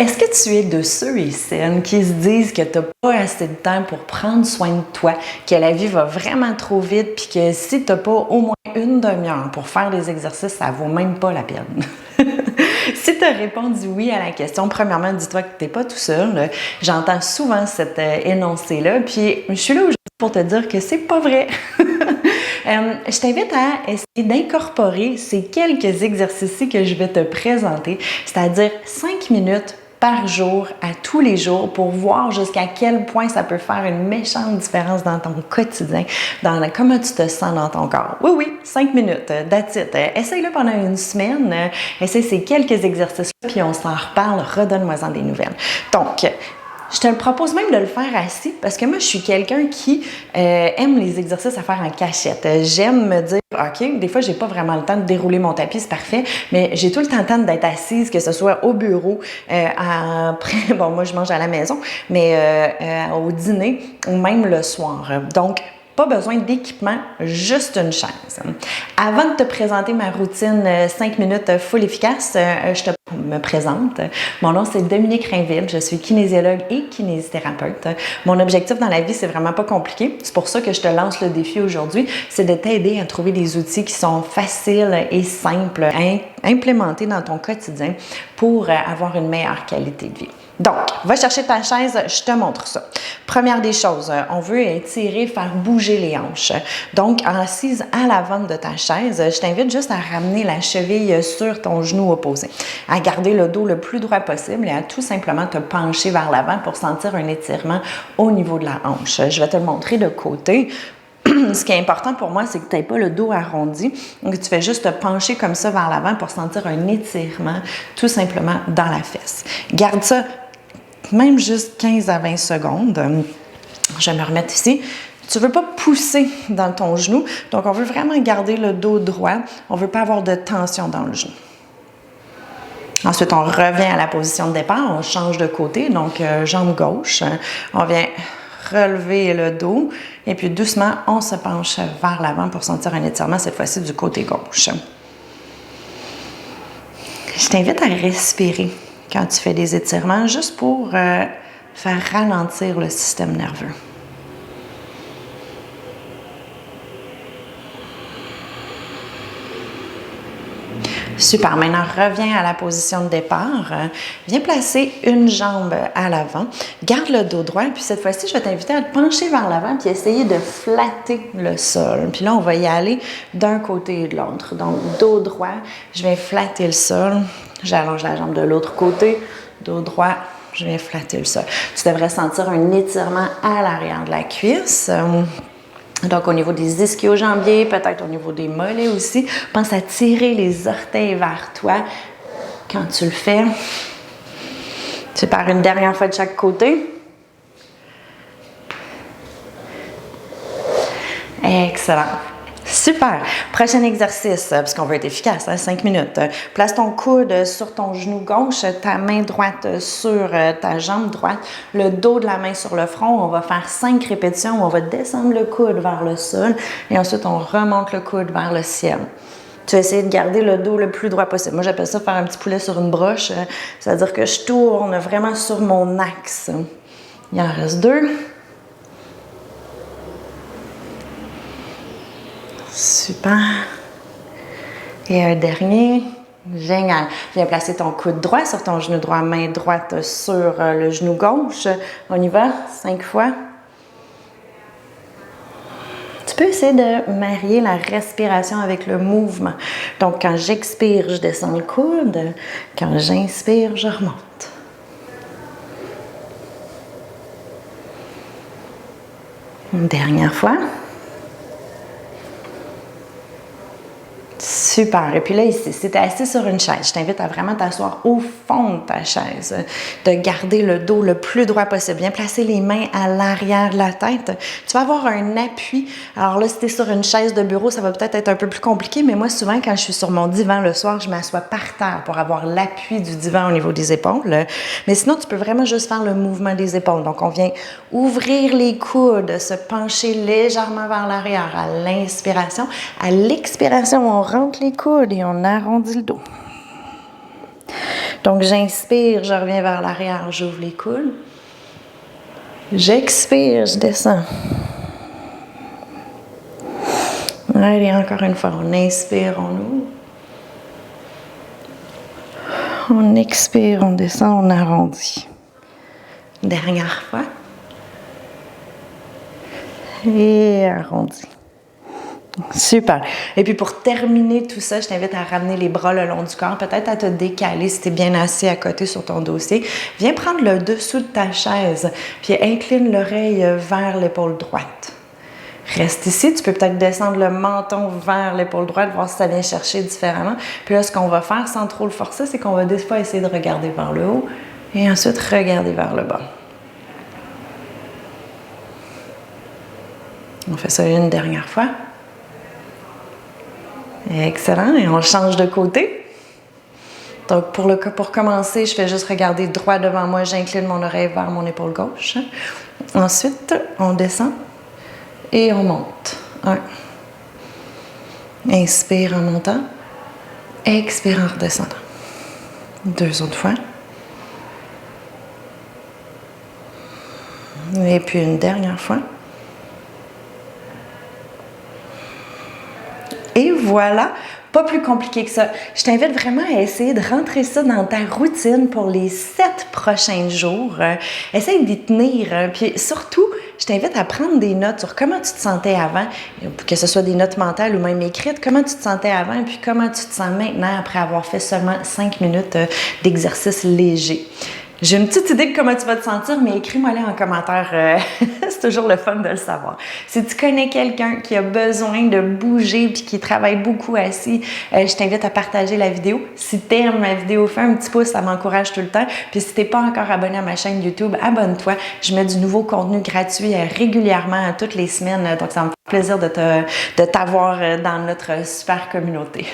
Est-ce que tu es de ceux et celles qui se disent que tu n'as pas assez de temps pour prendre soin de toi, que la vie va vraiment trop vite, puis que si tu n'as pas au moins une demi-heure pour faire des exercices, ça ne vaut même pas la peine? Si tu as répondu oui à la question, premièrement, dis-toi que tu n'es pas tout seul. J'entends souvent cet énoncé-là, puis je suis là aujourd'hui pour te dire que c'est pas vrai. Je t'invite à essayer d'incorporer ces quelques exercices que je vais te présenter, c'est-à-dire 5 minutes par jour, à tous les jours, pour voir jusqu'à quel point ça peut faire une méchante différence dans ton quotidien, dans comment tu te sens dans ton corps. Oui, 5 minutes, that's it. Essaye-le pendant une semaine, essaye ces quelques exercices-là, puis on s'en reparle, redonne-moi-en des nouvelles. Donc, je te le propose même de le faire assis parce que moi, je suis quelqu'un qui aime les exercices à faire en cachette. J'aime me dire, OK, des fois, j'ai pas vraiment le temps de dérouler mon tapis, c'est parfait, mais j'ai tout le temps d'être assise, que ce soit au bureau, après, bon, moi, je mange à la maison, mais au dîner ou même le soir. Donc, pas besoin d'équipement, juste une chaise. Avant de te présenter ma routine 5 minutes full efficace, je me présente. Mon nom, c'est Dominique Rainville. Je suis kinésiologue et kinésithérapeute. Mon objectif dans la vie, c'est vraiment pas compliqué. C'est pour ça que je te lance le défi aujourd'hui. C'est de t'aider à trouver des outils qui sont faciles et simples à implémenter dans ton quotidien pour avoir une meilleure qualité de vie. Donc, va chercher ta chaise, je te montre ça. Première des choses, on veut étirer, faire bouger les hanches. Donc, assise à l'avant de ta chaise, je t'invite juste à ramener la cheville sur ton genou opposé, à garder le dos le plus droit possible et à tout simplement te pencher vers l'avant pour sentir un étirement au niveau de la hanche. Je vais te le montrer de côté. Ce qui est important pour moi, c'est que tu n'aies pas le dos arrondi. Donc, tu fais juste te pencher comme ça vers l'avant pour sentir un étirement tout simplement dans la fesse. Garde ça même juste 15 à 20 secondes. Je vais me remettre ici. Tu ne veux pas pousser dans ton genou, donc on veut vraiment garder le dos droit. On ne veut pas avoir de tension dans le genou. Ensuite, on revient à la position de départ. On change de côté, donc jambe gauche. On vient relever le dos et puis doucement, on se penche vers l'avant pour sentir un étirement, cette fois-ci du côté gauche. Je t'invite à respirer quand tu fais des étirements, juste pour faire ralentir le système nerveux. Super. Maintenant, reviens à la position de départ. Viens placer une jambe à l'avant. Garde le dos droit. Puis cette fois-ci, je vais t'inviter à te pencher vers l'avant puis essayer de flatter le sol. Puis là, on va y aller d'un côté et de l'autre. Donc, dos droit, je vais flatter le sol. J'allonge la jambe de l'autre côté. Dos droit, je viens flatter le sol. Tu devrais sentir un étirement à l'arrière de la cuisse. Donc, au niveau des ischio-jambiers, peut-être au niveau des mollets aussi. Pense à tirer les orteils vers toi quand tu le fais. Tu pars une dernière fois de chaque côté. Excellent. Super. Prochain exercice, parce qu'on veut être efficace, 5 minutes. Place ton coude sur ton genou gauche, ta main droite sur ta jambe droite, le dos de la main sur le front. On va faire 5 répétitions. On va descendre le coude vers le sol et ensuite on remonte le coude vers le ciel. Tu vas essayer de garder le dos le plus droit possible. Moi, j'appelle ça faire un petit poulet sur une broche. C'est-à-dire que je tourne vraiment sur mon axe. Il en reste 2. Super. Et un dernier. Génial. Viens placer ton coude droit sur ton genou droit, main droite sur le genou gauche. On y va, 5 fois. Tu peux essayer de marier la respiration avec le mouvement. Donc, quand j'expire, je descends le coude. Quand j'inspire, je remonte. Une dernière fois. Super. Et puis là, ici, si tu es assis sur une chaise, je t'invite à vraiment t'asseoir au fond de ta chaise, de garder le dos le plus droit possible. Bien placer les mains à l'arrière de la tête. Tu vas avoir un appui. Alors là, si tu es sur une chaise de bureau, ça va peut-être être un peu plus compliqué, mais moi, souvent, quand je suis sur mon divan le soir, je m'assois par terre pour avoir l'appui du divan au niveau des épaules. Mais sinon, tu peux vraiment juste faire le mouvement des épaules. Donc, on vient ouvrir les coudes, se pencher légèrement vers l'arrière à l'inspiration. À l'expiration, on rentre les coudes et on arrondit le dos. Donc, j'inspire, je reviens vers l'arrière, j'ouvre les coudes. J'expire, je descends. Allez, encore une fois, on inspire, on ouvre. On expire, on descend, on arrondit. Dernière fois. Et arrondi. Super. Et puis pour terminer tout ça, je t'invite à ramener les bras le long du corps, peut-être à te décaler si tu es bien assis à côté sur ton dossier. Viens prendre le dessous de ta chaise, puis incline l'oreille vers l'épaule droite. Reste ici, tu peux peut-être descendre le menton vers l'épaule droite, voir si ça vient chercher différemment. Puis là, ce qu'on va faire sans trop le forcer, c'est qu'on va des fois essayer de regarder vers le haut et ensuite regarder vers le bas. On fait ça une dernière fois. Excellent. Et on change de côté. Donc, pour commencer, je fais juste regarder droit devant moi. J'incline mon oreille vers mon épaule gauche. Ensuite, on descend et on monte. 1. Inspire en montant. Expire en redescendant. 2 autres fois. Et puis une dernière fois. Et voilà, pas plus compliqué que ça. Je t'invite vraiment à essayer de rentrer ça dans ta routine pour les 7 prochains jours. Essaye d'y tenir. Puis surtout, je t'invite à prendre des notes sur comment tu te sentais avant, que ce soit des notes mentales ou même écrites, comment tu te sentais avant et puis comment tu te sens maintenant après avoir fait seulement 5 minutes d'exercice léger. J'ai une petite idée de comment tu vas te sentir, mais écris-moi-les en commentaire. C'est toujours le fun de le savoir. Si tu connais quelqu'un qui a besoin de bouger puis qui travaille beaucoup assis, je t'invite à partager la vidéo. Si tu aimes ma vidéo, fais un petit pouce, ça m'encourage tout le temps. Puis si tu n'es pas encore abonné à ma chaîne YouTube, abonne-toi. Je mets du nouveau contenu gratuit régulièrement, toutes les semaines. Donc, ça me fait plaisir de t'avoir dans notre super communauté.